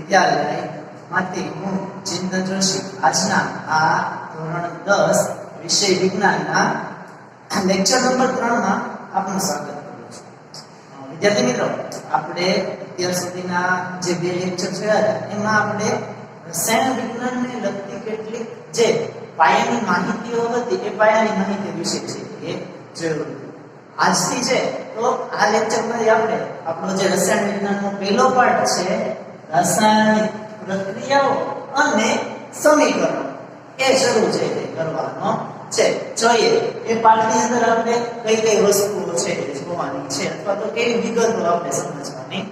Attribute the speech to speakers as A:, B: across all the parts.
A: વિદ્યાલય માંથી હું ચિંતન જોશી આજના આ ધોરણ 10 વિષય વિજ્ઞાનના લેક્ચર નંબર 3 માં આપનું સ્વાગત કરું છું. વિદ્યાર્થી મિત્રો, આપણે અત્યાર સુધીના જે બે લેક્ચર જોયા હતા એમાં આપણે રસાયણ વિજ્ઞાનને લગતી કેટલીક જે પાયાની માહિતીઓ હતી એ પાયાની માહિતી વિશે છે એ જોયું. આજથી છે તો આ લેક્ચરમાં આપણે આપણો જે રસાયણ વિજ્ઞાનનો પહેલો પાઠ છે રાસાયણિક પ્રક્રિયાઓ અને સમીકરણો એ શરૂ છે તે કરવાનો છે. જોઈએ એ પાઠની અંદર આપણે કઈ કઈ વસ્તુઓ છે એ જોવાની છે અથવા તો કેવી વિગતો આપણે સમજવાની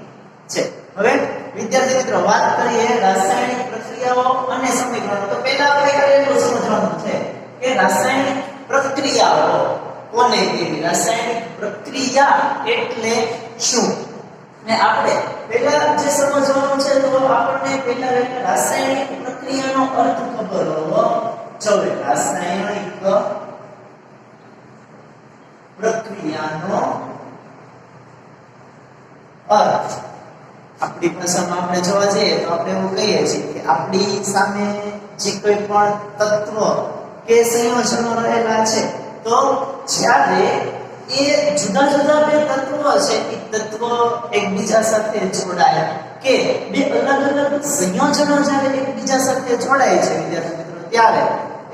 A: છે. હવે વિદ્યાર્થી મિત્રો, વાત કરીએ રાસાયણિક પ્રક્રિયાઓ અને સમીકરણો તો પહેલા આપણે એટલું સમજવાનું છે કે રાસાયણિક પ્રક્રિયાઓ કોને કહેવી, રાસાયણિક પ્રક્રિયા એટલે શું. ને આપણે પહેલા જે સમજવાનું છે તો આપણને પહેલા રાસાયણિક પ્રક્રિયાનો અર્થ ખબર હોવો જોઈએ. રાસાયણિક પ્રક્રિયાનો અર્થ આપણી ભાષામાં આપણે જોવા જઈએ તો આપણે એવું કહીએ છીએ કે આપણી સામે જે કોઈ પણ તત્વ કે સંયોજનો રહેલા છે તો જ્યારે એ જુદા જુદા બે તત્વો છે એ તત્વો એકબીજા સાથે જોડાય કે બે અલગ અલગ સંયોજનો જ્યારે એકબીજા સાથે જોડાય છે વિદ્યાર્થી મિત્રો, ત્યારે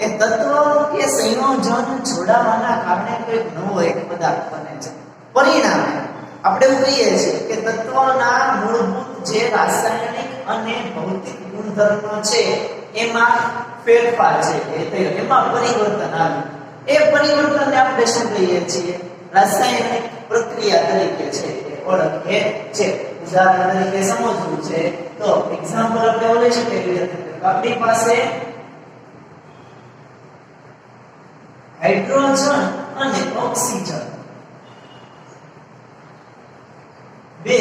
A: એ તત્વ કે સંયોજન જોડાવાના કારણે કોઈ નવો એક પદાર્થ બને છે. પરિણામે આપણે એવું કહીએ છીએ કે તત્વોના મૂળભૂત જે રાસાયણિક અને ભૌતિક ગુણધર્મો છે એમાં ફેરફાર છે એમાં પરિવર્તન આવ્યું. એ પરિવર્તનને આપણે શું કહીએ છીએ, રાસાયણિક પ્રક્રિયા તરીકે છે એ ઓળખીએ છે. ઉદાહરણ તરીકે સમજવું છે તો એક્ઝામ્પલ આપણે લઈ શકીએ. આપણી પાસે હાઇડ્રોજન અને ઓક્સિજન બે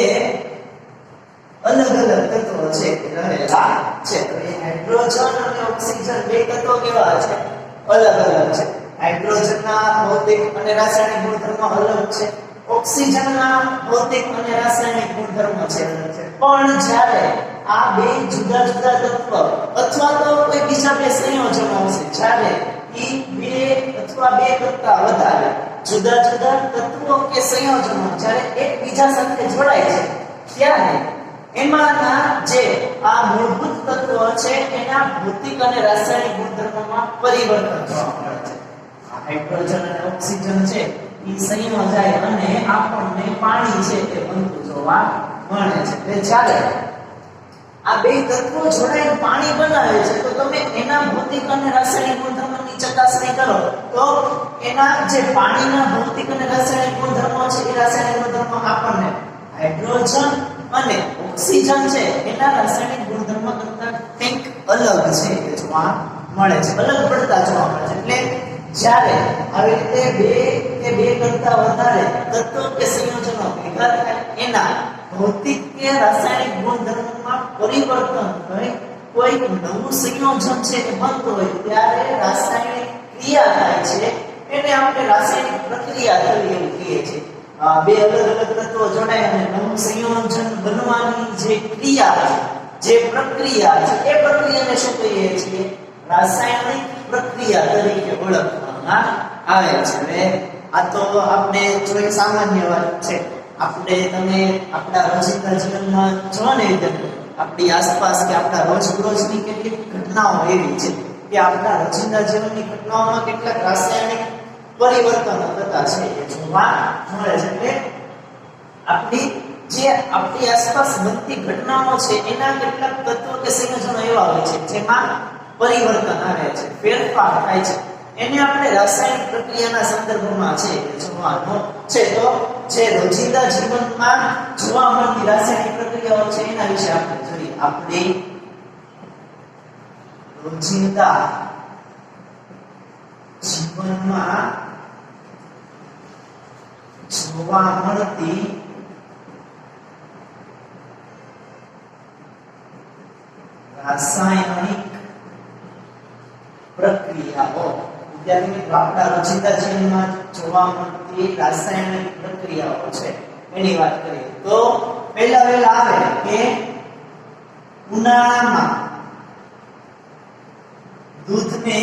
A: અલગ અલગ તત્વો છે રહેલા છે. હાઇડ્રોજન અને ઓક્સિજન બે તત્વો કેવા છે, અલગ અલગ છે. હાઇડ્રોજનના ભૌતિક અને રાસાયણિક ગુણધર્મો અલગ છે, ઓક્સિજનના ભૌતિક અને રાસાયણિક ગુણધર્મો છે અલગ છે. પણ જ્યારે આ બે જુદા જુદા તત્વ અથવા તો કોઈ બીજા બે સંયોજનો હશે, જ્યારે ઈ બે અથવા બે કરતા વધારે જુદા જુદા તત્વો કે સંયોજનો જ્યારે એકબીજા સાથે જોડાય છે ત્યારે એમાંના જે આ મૂળભૂત તત્વો છે એના ભૌતિક અને રાસાયણિક ગુણધર્મોમાં પરિવર્તન જોવા મળે છે. હાઇડ્રોજન અને ઓક્સિજન છે એ સંયોજાય અને આપણને પાણી છે તે બનતું જોવા મળે છે. એટલે જ્યારે આ બે તત્વો જોડાઈને પાણી બનાવે છે તો તમે એના ભૌતિક અને રાસાયણિક ગુણધર્મોની ચકાસણી કરો તો એના જે પાણીના ભૌતિક અને રાસાયણિક ગુણધર્મો છે એ રાસાયણિક ગુણધર્મો આપણને હાઇડ્રોજન અને ઓક્સિજન છે એના રાસાયણિક ગુણધર્મો કરતા કંઈક અલગ છે એ જોવા મળે છે, અલગ પડતા જોવા મળે છે. એટલે જ્યારે આવી રીતે બે કરતા વધારે તત્વો કે સંયોજનો ભેગા થાય એના ભૌતિક કે રાસાયણિક ગુણધર્મોમાં પરિવર્તન થઈ કોઈ નવું સંયોજન છે એ બનતું હોય ત્યારે રાસાયણિક ક્રિયા થાય છે. એને આપણે રાસાયણિક પ્રક્રિયા તરીકે એવું કહીએ છીએ. બે અલગ અલગ તત્વો જોડાય અને નવું સંયોજન બનવાની જે ક્રિયા છે, જે પ્રક્રિયા છે, એ પ્રક્રિયાને શું કહીએ છીએ, રાસાયણિક પ્રક્રિયા તરીકે ઓળખવામાં આવે છે. હવે આ તો આપણે જોઈ સામાન્ય વાત છે. આપણે તમે આપણા રોજિંદા જીવનમાં જોવા ને આપણી આસપાસ કે આપણા રોજબરોજની કેટલીક ઘટનાઓ એવી છે કે આપણા રોજિંદા જીવનની ઘટનાઓમાં કેટલાક રાસાયણિક પરિવર્તનો થતા છે એ જોવા મળે છે. એટલે આપણી આસપાસ બનતી ઘટનાઓ છે એના કેટલાક તત્વો કે સંયોજનો એવા હોય છે જેમાં પરિવર્તન આવે છે, ફેરફાર થાય છે. એને આપણે રાસાયણિક પ્રક્રિયાના સંદર્ભમાં છે જોવાનું છે. તો જે રોજિંદા જીવનમાં જોવા મળતી રાસાયણિક પ્રક્રિયાઓ છે એના વિશે આપણે જોઈએ. આપણી રોજિંદા જીવનમાં જોવા મળતી રાસાયણિક પ્રક્રિયાઓ, વિદ્યાર્થી મિત્રો, આપણા રોજિંદા જીવનમાં જોવા મળતી રાસાયણિક પ્રક્રિયાઓ છે એની વાત કરીએ તો પહેલા આવે કે ઉનાળામાં દૂધને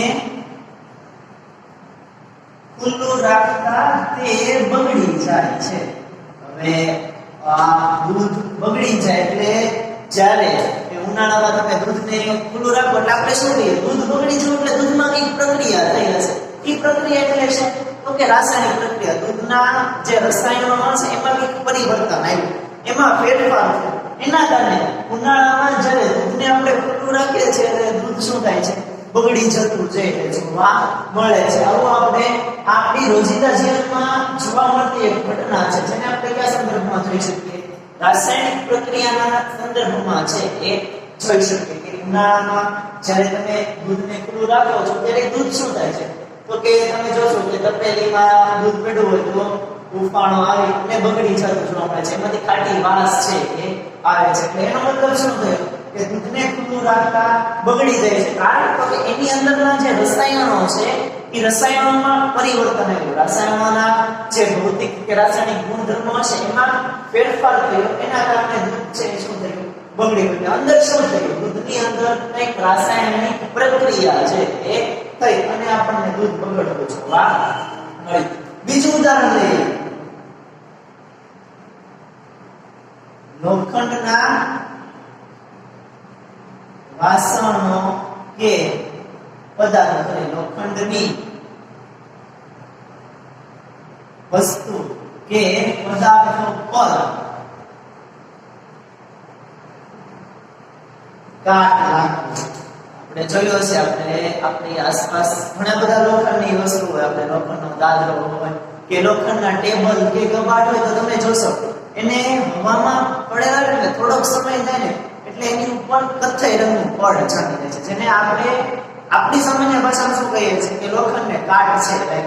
A: ખુલ્લું રાખતા તે બગડી જાય છે. હવે આ દૂધ બગડી જાય એટલે જ્યારે ઉનાળામાં તમે દૂધને ખુલ્લું રાખો એટલે આપણે શું કહીએ? દૂધ બગડી જવું એટલે દૂધમાં કઈ પ્રક્રિયા થઈ હશે. એ પ્રક્રિયા એટલે શું? તો કે રાસાયણિક પ્રક્રિયા. દૂધના જે રસાયણો છે એમાં કઈક પરિવર્તન આવ્યું, એમાં ફેરફાર થયો. એના કારણે ઉનાળામાં જ્યારે દૂધને આપણે ખુલ્લું રાખીએ છીએ એટલે દૂધ શું થાય છે? બગડી જતું જાય જોવા મળે છે. આવું આપણે આપણી રોજિંદા જીવનમાં જોવા મળતી એક ઘટના છે, જેને આપણે કયા સંદર્ભમાં જોઈ શકીએ? રાસાયણિક પ્રક્રિયાના સંદર્ભમાં છે એ જોઈ શકીએ કે ઉનાળામાં જ્યારે તમે દૂધને ખુલ્લું રાખો છો ત્યારે દૂધ શું થાય છે? તો કે તમે જોશો કે તપેલીમાં દૂધ પડ્યું હોય તો ઉફાણો આવે એટલે બગડી જતું જોવા મળે છે. એમાંથી ખાટી વાસ છે એ આવે છે. એટલે એનો મતલબ શું થયો કે દૂધને ખુલ્લું રાખતા બગડી જાય છે. કારણ કે એની અંદરના જે રસાયણો છે એ રસાયણોમાં પરિવર્તન આવ્યું. રસાયણોના જે ભૌતિક કે રાસાયણિક ગુણધર્મો છે એમાં ફેરફાર થયો. એના કારણે દૂધ છે શું થયું? બગડી ગયું. અંદર શું થયું? દૂધની અંદર કંઈક રાસાયણિક પ્રક્રિયા છે એ થઈ અને આપણને દૂધ બગડતું જોવા મળ્યું. બીજું ઉદાહરણ લઈએ. લોખંડના વાસણો કે પદાર્થો, લોખંડની વસ્તુ કે પદાર્થો પર કાટ લાગવું. આપણે જોયું હશે, આપણે આપણી આસપાસ ઘણા બધા લોખંડની વસ્તુ હોય. આપણે લોખંડનો દાદરો હોય કે લોખંડના ટેબલ કે કબાટ હોય તો તમે જોશો એને હવામાં પડેલા એટલે થોડોક સમય જાય ને એટલે એની ઉપર કથ્થઈ રંગનું પડ જામી જાય છે, જેને આપણે આપણી સામાન્ય ભાષામાં શું કહીએ છીએ કે લોખંડને કાટ છે.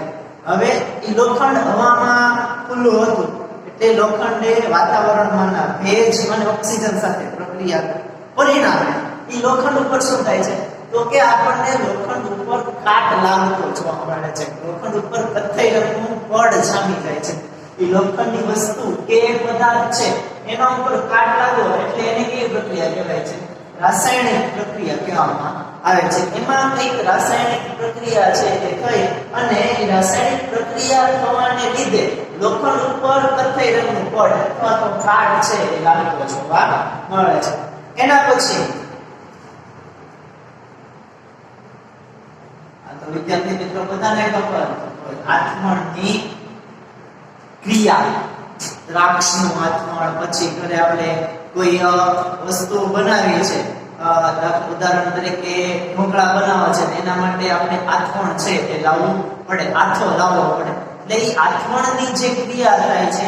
A: હવે એ લોખંડ હવામાં ખુલ્લું હતું એટલે લોખંડે વાતાવરણમાંના ભેજ અને ઓક્સિજન સાથે પ્રક્રિયા પરિણામે એ લોખંડ ઉપર શું થાય છે? તો કે આપણને લોખંડ ઉપર કાટ લાગતો જોવા મળે છે. લોખંડ ઉપર કથ્થઈ રંગનું પડ જામી જાય છે. એ લોખંડની વસ્તુ કે પદાર્થ છે એના ઉપર કાટ લાગવો એટલે એને કેવી પ્રક્રિયા કહેવાય છે? રાસાયણિક પ્રક્રિયા કહેવામાં આવે છે. એમાં એક રાસાયણિક પ્રક્રિયા છે કે થઈ અને એ રાસાયણિક પ્રક્રિયા થવાને લીધે લોખંડ ઉપર કથ્થઈ રંગનું પડ અથવા તો કાટ છે એ લાગતો જોવા મળે છે. એના પછી આ તો વિદ્યાર્થી મિત્રો બધાને ખબર આથમણની ક્રિયા, દ્રાક્ષનું આથમણ, પછી ઘરે આપણે કોઈ વસ્તુ બનાવી છે, ઉદાહરણ તરીકે ઢોકળા બનાવવા છે એના માટે આપણે આથમણ છે એ લાવવું પડે, આથો લાવવો પડે. એટલે એ આથમણની જે ક્રિયા થાય છે,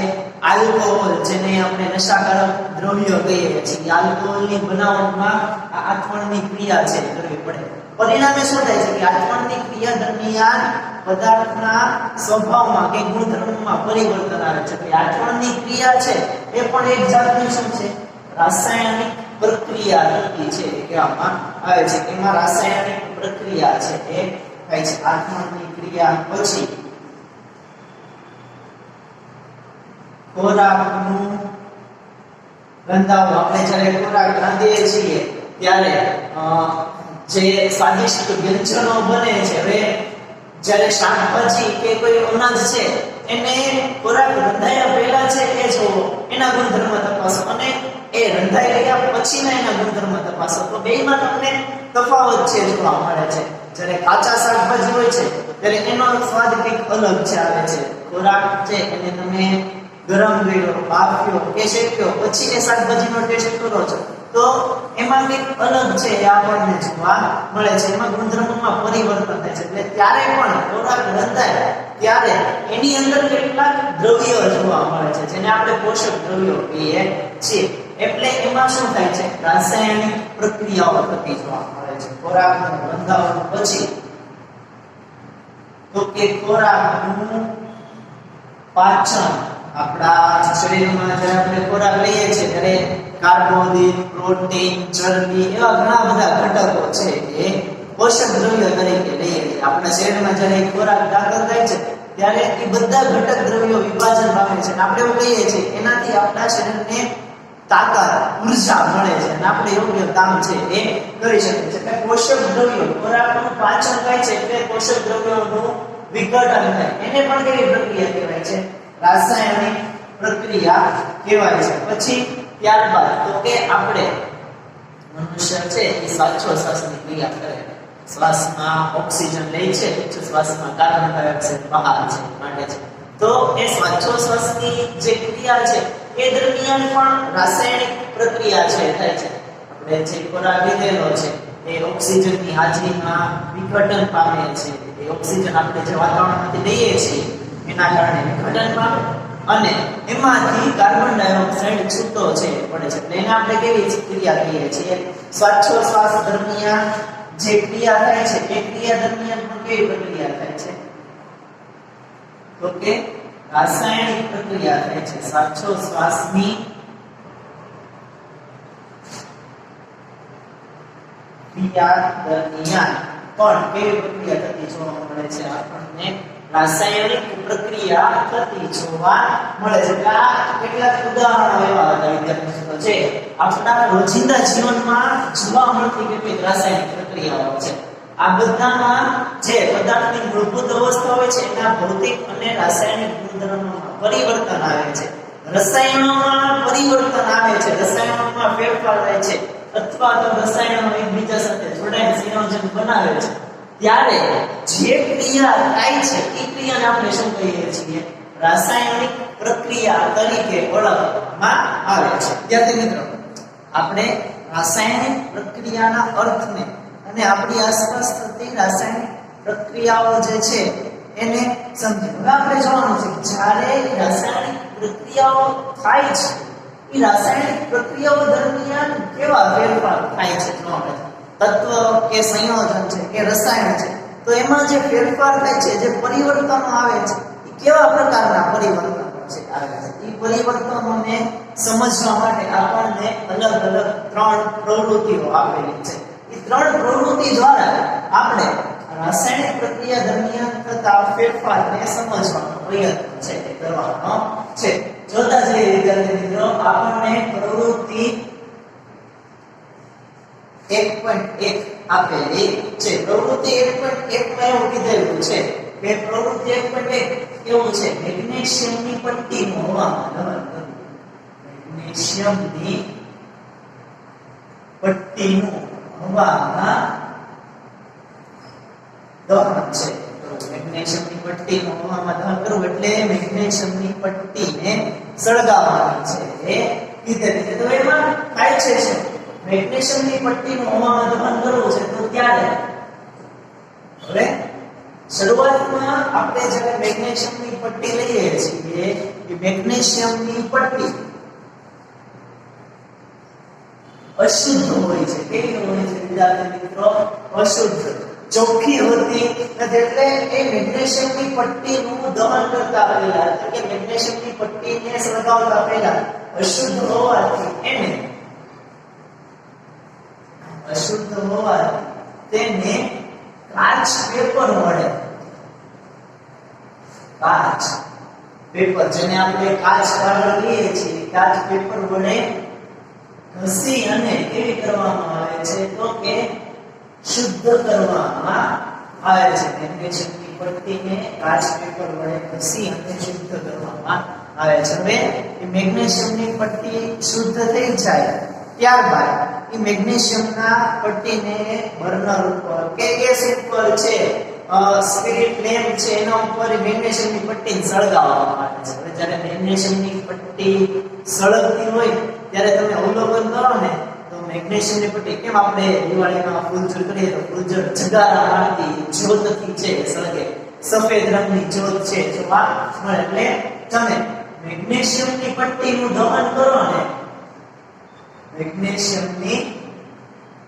A: આલ્કોહોલ જેને આપણે નશાકારક દ્રવ્ય કહીએ છીએ, આલ્કોહોલની બનાવટમાં આ આથમણની ક્રિયા છે કરવી પડે. પરિણામે શું થાય છે કે આથમણની ક્રિયા દરમિયાન પદાર્થના સ્વભાવમાં કે ગુણધર્મમાં પરિવર્તન આવે છે. કે આથમણની ક્રિયા છે એ પણ એક જાતની શું છે? રાસાયણિક પ્રક્રિયા છે કહેવામાં આવે છે. એમાં રાસાયણિક પ્રક્રિયા છે એ થાય છે. આથમણની ક્રિયા પછી ખોરાકનું રંધાવું. આપણે જ્યારે ખોરાક રાંધીએ છીએ ત્યારે જે સ્વાદિષ્ટ વ્યંજનો બને છે, હવે જ્યારે શાકભાજી કે કોઈ અનાજ છે એને ખોરાક રંધાયા પહેલા છે એ જોવો, એના ગુણધર્મ તપાસો, અને એ રંધાઈ ગયા પછીના એના ગુણધર્મ તપાસો, તો બેયમાં તમને તફાવત છે જોવા મળે છે. જ્યારે કાચા શાકભાજી હોય છે ત્યારે એનો સ્વાદ કંઈક અલગ છે આવે છે. ખોરાક છે એને તમે ગરમ કર્યો, બાફ્યો કે શેક્યો પછી એ શાકભાજીનો ટેસ્ટ કરો છો તો એમાં કંઈક અલગ છે એ આપણને જોવા મળે છે. એમાં ગુણધર્મમાં પરિવર્તન થાય છે. એટલે ત્યારે પણ ખોરાક રંધાય ત્યારે એની અંદર કેટલાક દ્રવ્યો જોવા મળે છે જેને આપણે પોષક દ્રવ્યો કહીએ છીએ. એટલે એમાં શું થાય છે? રાસાયણિક પ્રક્રિયાઓ થતી જોવા મળે છે ખોરાકનું રંધાવણ પછી. તો કે ખોરાકનું પાચન, આપણા શરીરમાં જ્યારે આપણે ખોરાક લઈએ છીએ ત્યારે કાર્બોદિત, પ્રોટીન, ચરબી એવા ઘણા બધા ઘટકો છે એ પોષક દ્રવ્યો તરીકે લઈએ છીએ. આપણા શરીરમાં જ્યારે ખોરાક દાખલ થાય છે ત્યારે એ બધા ઘટક દ્રવ્યો વિભાજન પામે છે. આપણે એવું કહીએ છીએ એનાથી આપણા શરીરને તાકાત ઉર્જા મળે છે અને આપણે યોગ્ય કામ છે એ કરી શકીએ છીએ. એટલે પોષક દ્રવ્યો ખોરાકનું પાચન થાય છે એટલે પોષક દ્રવ્યોનું વિઘટન થાય એને પણ કેવી પ્રક્રિયા કહેવાય છે? રાસાયણિક પ્રક્રિયા કહેવાય છે. પછી ત્યારબાદ તો કે આપણે મનુષ્ય છે એ શ્વાસોચ્છ્વાસની ક્રિયા કરે, શ્વાસમાં ઓક્સિજન લે છે, શ્વાસમાં કાર્બન ડાયોક્સાઇડ બહાર છે કાઢે છે. તો એ શ્વાસોચ્છ્વાસની જે ક્રિયા છે એ દરમિયાન પણ રાસાયણિક પ્રક્રિયા છે થાય છે. આપણે જે ખોરાક લીધેલો છે એ ઓક્સિજનની હાજરીમાં વિઘટન પામે છે. એ ઓક્સિજન આપણે જે વાતાવરણમાંથી લઈએ છીએ એના કારણે વિઘટન પામે અને એમાંથી કાર્બન ડાયોક્સાઇડ છૂટો છે પડે છે. એટલે એને આપણે કેવી ક્રિયા કહીએ છીએ? શ્વાસોચ્છ્વાસ દરમિયાન જે ક્રિયા થાય છે એ ક્રિયા દરમિયાન પણ કેવી પ્રક્રિયા થાય છે? તો કે રાસાયણિક પ્રક્રિયા થાય છે. શ્વાસોચ્છ્વાસની ક્રિયા દરમિયાન પણ કેવી પ્રક્રિયા થતી જોવા મળે છે? આપણને રાસાયણિક પ્રક્રિયા થતી જોવા મળે છે. કેટલાક ઉદાહરણો એવા હતા વિદ્યાર્થીઓ છે આપણા રોજિંદા જીવનમાં જોવા મળતી કેટલીક રાસાયણિક પ્રક્રિયાઓ છે. આ બધામાં જે પદાર્થની મૂળભૂત અવસ્થા હોય છે એના ભૌતિક અને રાસાયણિક ગુણધર્મોમાં પરિવર્તન આવે છે. રસાયણોમાં પરિવર્તન આવે છે, રસાયણોમાં ફેરફાર થાય છે અથવા તો રસાયણો એકબીજા સાથે જોડાઈને સંયોજન બનાવે છે. ત્યારે જે ક્રિયા થાય છે એ ક્રિયાને આપણે શું કહીએ છીએ? રાસાયણિક પ્રક્રિયા તરીકે ઓળખવામાં આવે છે. વિદ્યાર્થી મિત્રો, આપણે રાસાયણિક પ્રક્રિયાના અર્થને અને આપણી આસપાસ થતી રાસાયણિક પ્રક્રિયાઓ જે છે એને સમજીએ. હવે આપણે જોવાનું છે જ્યારે રાસાયણિક પ્રક્રિયાઓ થાય છે એ રાસાયણિક પ્રક્રિયાઓ દરમિયાન કેવા ફેરફાર થાય છે જોવા મળે છે. તત્વ કે સંયોજન છે કે રસાયણ છે તો એમાં જે ફેરફાર થાય છે, જે પરિવર્તનો આવે છે એ કેવા પ્રકારના પરિવર્તનો છે આવે છે? એ પરિવર્તનોને સમજવા માટે આપણને અલગ અલગ 3 પ્રવૃત્તિઓ આપેલી છે. એ 3 પ્રવૃત્તિ દ્વારા આપણે રાસાયણિક પ્રક્રિયા દરમિયાન થતા ફેરફારને સમજવાનો પ્રયત્ન છે એ કરવાનો છે. જોતા જઈએ વિદ્યાર્થી મિત્રો, આપણને પ્રવૃત્તિ 1.1 આપેલી છે. પ્રવૃત્તિ 1.1 માં એવું કીધેલું છે કે પ્રવૃત્તિ 1.1 કેવું છે? મેગ્નેશિયમની પટ્ટીનું હવામાં દહન કરવું. મેગ્નેશિયમની પટ્ટીનું હવામાં દહન છે. મેગ્નેશિયમની પટ્ટીનું હવામાં દહન કરવું એટલે મેગ્નેશિયમની પટ્ટીને સળગાવવાની છે એ કીધેલી છે. તો એમાં થાય છે શું? મેગ્નેશિયમની પટ્ટીનું હવામાં દહન કરવું છે તો ત્યારે હવે શરૂઆતમાં આપણે જ્યારે મેગ્નેશિયમની પટ્ટી લઈએ છીએ એ મેગ્નેશિયમની પટ્ટી અશુદ્ધ હોય છે. કેવી હોય છે વિદ્યાર્થી મિત્રો? અશુદ્ધ, ચોખ્ખી હોતી નથી. એટલે એ મેગ્નેશિયમની પટ્ટીનું દહન કરતા પહેલા એટલે કે મેગ્નેશિયમની પટ્ટીને સળગાવતા પહેલા અશુદ્ધ હોવાથી એને તેને કાચ પેપર વડે, કાચ પેપર જેને આપણે કાચ કાગળ કહીએ છીએ, કાચ પેપર વડે ઘસી અને કેવી કરવામાં આવે છે? તો કે શુદ્ધ કરવામાં આવે છે. મેગ્નેશિયમની પટ્ટીને કાચ પેપર વડે ઘસી અને શુદ્ધ કરવામાં આવે છે. હવે એ મેગ્નેશિયમની પટ્ટી શુદ્ધ થઈ જાય ત્યારબાદ એ મેગ્નેશિયમના પટ્ટીને બર્નર ઉપર કે ગેસ ઉપર છે સ્પિરિટ લેમ્પ છે એના ઉપર મેગ્નેશિયમની પટ્ટીને સળગાવવામાં આવે છે. હવે જ્યારે મેગ્નેશિયમની પટ્ટી સળગતી હોય ત્યારે તમે અવલોકન કરો ને તો મેગ્નેશિયમની પટ્ટી કેમ આપણે દિવાળીમાં ફૂલઝર કરીએ તો ફૂલઝર જગારા મારતી જ્યોતથી છે સળગે, સફેદ રંગની જ્યોત છે જોવા મળે. એટલે તમે મેગ્નેશિયમની પટ્ટીનું દહન કરો ને, મેગ્નેશિયમની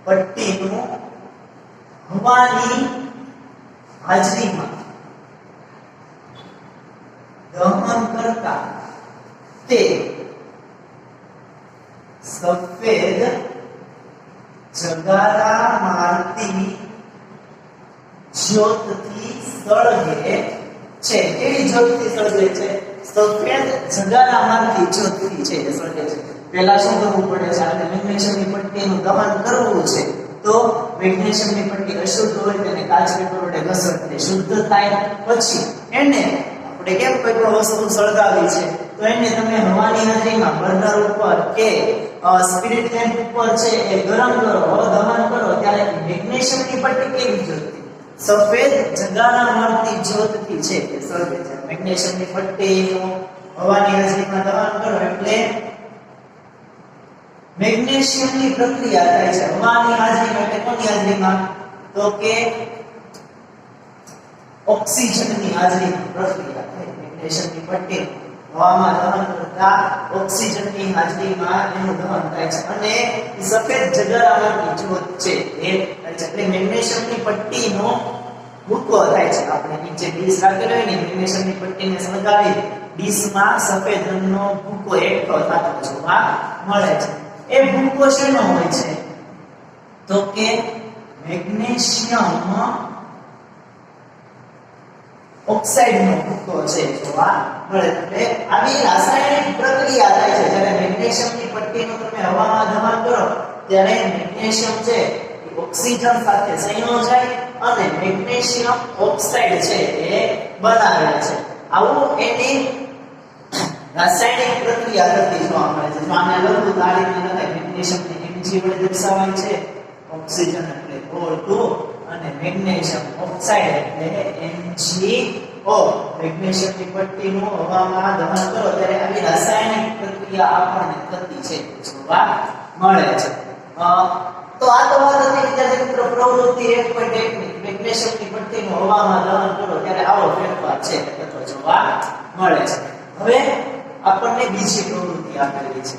A: પટ્ટીનું હવાની હાજરીમાં દહન કરતા તે સફેદ જગારા મારતી જ્યોતથી સળગે છે. કેવી જ્યોતથી સળગે છે? સફેદ જગારા મારતી જ્યોતથી છે સળગે છે. પહેલા શું કરવું પડે છે? આપણે મેગ્નેશિયમની પટ્ટીનું દહન કરવું છે. તો મેગ્નેશિયમની પટ્ટી અશુદ્ધ હોય તેને કાચ પેપર વડે ઘસેડીને શુદ્ધ થાય. પછી એને આપણે કેમ કોઈ પણ વસ્તુ સળગાવી છે તો એને તમે હવાની હાજરીમાં બર્નર ઉપર કે સ્પિરિટ લેમ્પ ઉપર છે એ ગરમ કરો, દહન કરો ત્યારે મેગ્નેશિયમની પટ્ટી કેવી જોતી? સફેદ જગાના મારતી જ્યોતથી છે એ સળગે છે. મેગ્નેશિયમની પટ્ટીનું હવાની હાજરીમાં દહન કરો એટલે મેગ્નેશિયમની પ્રક્રિયા થાય છે હવાની હાજરીમાં. એટલે કોની હાજરીમાં? તો કે ઓક્સિજનની હાજરીમાં પ્રક્રિયા થાય. મેગ્નેશિયમની પટ્ટી હવામાં દહન કરતા ઓક્સિજનની હાજરીમાં એનું દહન થાય છે અને સફેદ જગરાવાની જ્યોત છે એ એટલે મેગ્નેશિયમની પટ્ટીનો ભૂકો થાય છે. આપણે નીચે ડીશ રાખેલો હોય ને મેગ્નેશિયમની પટ્ટીને સળગાવી ડીશમાં સફેદ રંગનો ભૂકો એકઠો થતો જોવા મળે છે. એ ભૂકો શેનો હોય છે? તો કે મેગ્નેશિયમ ઓક્સાઇડનો ભૂકો છે જોવા મળે. એટલે આવી રાસાયણિક પ્રક્રિયા થાય છે. જ્યારે મેગ્નેશિયમની પટ્ટીનું તમે હવામાં દહન કરો ત્યારે મેગ્નેશિયમ છે એ ઓક્સિજન સાથે સંયોજાય અને મેગ્નેશિયમ ઓક્સાઇડ છે એ બનાવે છે. આવું એની રાસાયણિક પ્રક્રિયા થતી જોવા મળે છે. જો આને લખું તો આ રીતે લખાય. મેગ્નેશિયમને Mg વડે દર્શાવાય છે, ઓક્સિજન એટલે O2 અને મેગ્નેશિયમ ઓક્સાઇડ એટલે MgO. મેગ્નેશિયમની પટ્ટીનું હવામાં દહન કરો ત્યારે આવી રાસાયણિક પ્રક્રિયા આપણને થતી છે જોવા મળે છે. તો આ તો વાત હતી વિદ્યાર્થી મિત્રો પ્રવૃત્તિ 1.1 મેગ્નેશિયમની પટ્ટીનું હવામાં દહન કરો ત્યારે આવો ફેરફાર છે થતો જોવા મળે છે. હવે આપણને બીજી પ્રવૃત્તિ આપેલી છે.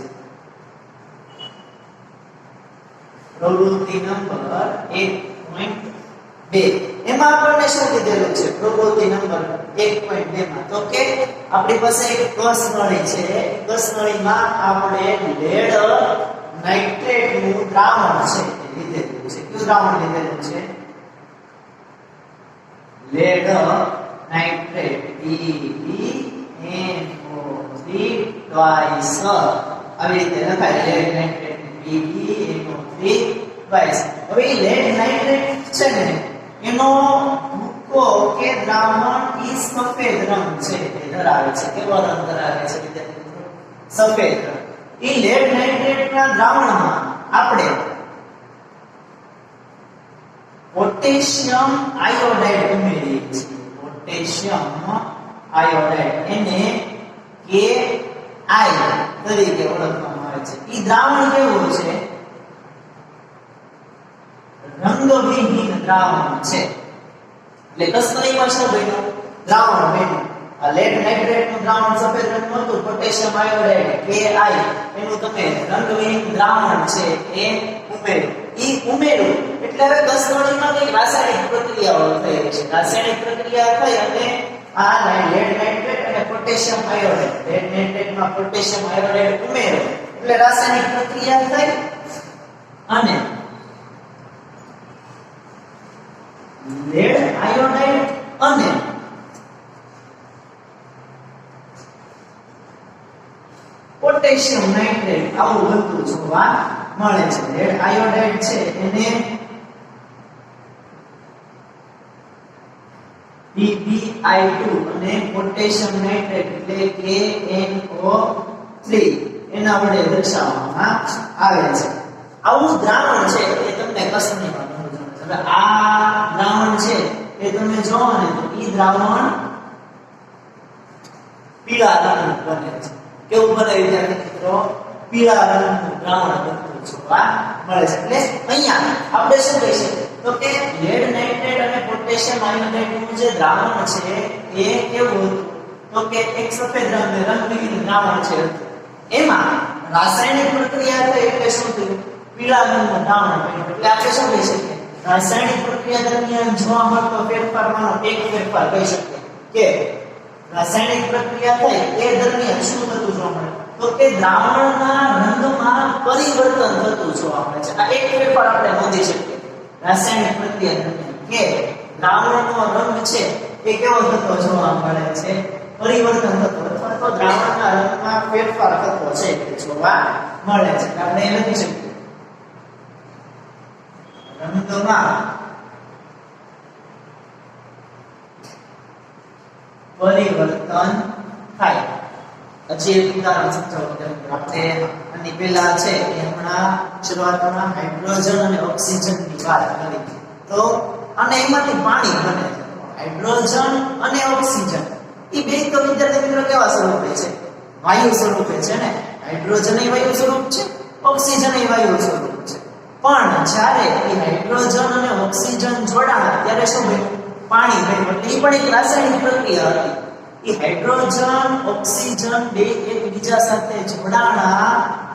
A: પ્રવૃત્તિ નંબર 1.2. એમાં આપણને શું કીધેલું છે? પ્રવૃત્તિ નંબર 1.2 માં તો કે આપણી પાસે એક કસનળી છે. કસનળીમાં આપણે લેડ નાઇટ્રેટનું દ્રાવણ છે એ લીધેલું છે. કયું દ્રાવણ લીધેલું છે? Lead nitrate PbNO3 twice. આવી રીતે લખાય લેડ નાઇટ્રેટ PbNO3 twice. હવે લેડ નાઇટ્રેટ છે ને એનો ભૂકો કે દ્રાવણ ઈ સફેદ રંગ છે એ ધરાવે છે. કેવો રંગ ધરાવે છે વિદ્યાર્થી મિત્રો? સફેદ રંગ. ઈ લેડ નાઇટ્રેટના દ્રાવણમાં આપણે પોટેશિયમ આયોડાઇડ ઉમેરીએ છીએ. પોટેશિયમ આયોડાઇડ એને KI તરીકે ઓળખવામાં આવે છે. ઈ દ્રાવણ કેવું છે? રંગવિહીન દ્રાવણ છે. એટલે કસનળીમાં શું બન્યું? દ્રાવણ બન્યું. આ લેડ નાઇટ્રેટનું દ્રાવણ સફેદ રંગનું હતું. પોટેશિયમ આયોડાઇડ KI એનું તમે રંગવિહીન દ્રાવણ છે એ ઉમેર્યું. ઈ ઉમેર્યું એટલે હવે કસનળીમાં કઈ રાસાયણિક પ્રક્રિયાઓ થઈ છે. રાસાયણિક પ્રક્રિયા થઈ અને આ લેડ નાઇટ્રેટ અને પોટેશિયમ આયોડાઇડ, લેડ નાઇટ્રેટમાં પોટેશિયમ આયોડાઇડ ઉમેર્યો એટલે રાસાયણિક પ્રક્રિયા થઈ અને લેડ આયોડાઇડ અને પોટેશિયમ નાઇટ્રેટ આવું બનતું જોવા મળે છે. લેડ આયોડાઇડ છે એને PbI2 અને પોટેશિયમ નાઇટ્રેટ એટલે KNO3 એના વડે દર્શાવવામાં આવે છે. આવું દ્રાવણ છે એ તમને કસનળીમાં સમજવાનું છે. હવે આ દ્રાવણ છે એ તમે જોવો ને તો ઈ દ્રાવણ પીળા રંગનું બને છે. કેવું બને વિદ્યાર્થી મિત્રો? પીળા રંગનું દ્રાવણ બનતું જોવા મળે છે. એટલે અહીંયા આપણે શું કહી શકીએ તો કે લેડ નાઇટ્રેટ અને પોટેશિયમ આયોડાઇડનું જે દ્રાવણ છે એ કેવું હતું? તો કે એક સફેદ રંગવિહીન દ્રાવણ છે. એમાં રાસાયણિક પ્રક્રિયા થઈ એટલે શું થયું? પીળા રંગનું દ્રાવણ બન્યું. એટલે આપણે શું કહી શકીએ? રાસાયણિક પ્રક્રિયા દરમિયાન જોવા મળતો ફેરફારમાંનો એક ફેરફાર કહી શકીએ કે રાસાયણિક પ્રક્રિયા થઈ એ દરમિયાન શું થતું જોવા મળે? તો કે દ્રાવણના રંગમાં પરિવર્તન થતું જોવા મળે છે. આ એક ફેરફાર આપણે નોંધી શકીએ રાસાયણિક પ્રક્રિયા દરમિયાન કે દ્રાવણનો રંગ છે એ કેવો થતો જોવા મળે છે? પરિવર્તન થતું અથવા તો દ્રાવણના રંગમાં ફેરફાર થતો છે તે જોવા મળે છે. આપણે એ લખી શકીએ રંગમાં પરિવર્તન થાય. હજી એક ઉદાહરણ સમજાવું આપણે આની પહેલા છે કે હમણાં શરૂઆતમાં હાઇડ્રોજન અને ઓક્સિજનની વાત કરી તો અને એમાંથી પાણી બને છે. હાઇડ્રોજન અને ઓક્સિજન એ બે તો વિદ્યાર્થી મિત્રો કેવા સ્વરૂપે છે? વાયુ સ્વરૂપે છે ને. હાઇડ્રોજન એ વાયુ સ્વરૂપ છે, ઓક્સિજન એ વાયુ સ્વરૂપ છે. પણ જ્યારે એ હાઇડ્રોજન અને ઓક્સિજન જોડાણા ત્યારે શું બન્યું? પાણી બન્યું. એટલે એ પણ એક રાસાયણિક પ્રક્રિયા હતી. એ હાઇડ્રોજન ઓક્સિજન બે એકબીજા સાથે જોડાણા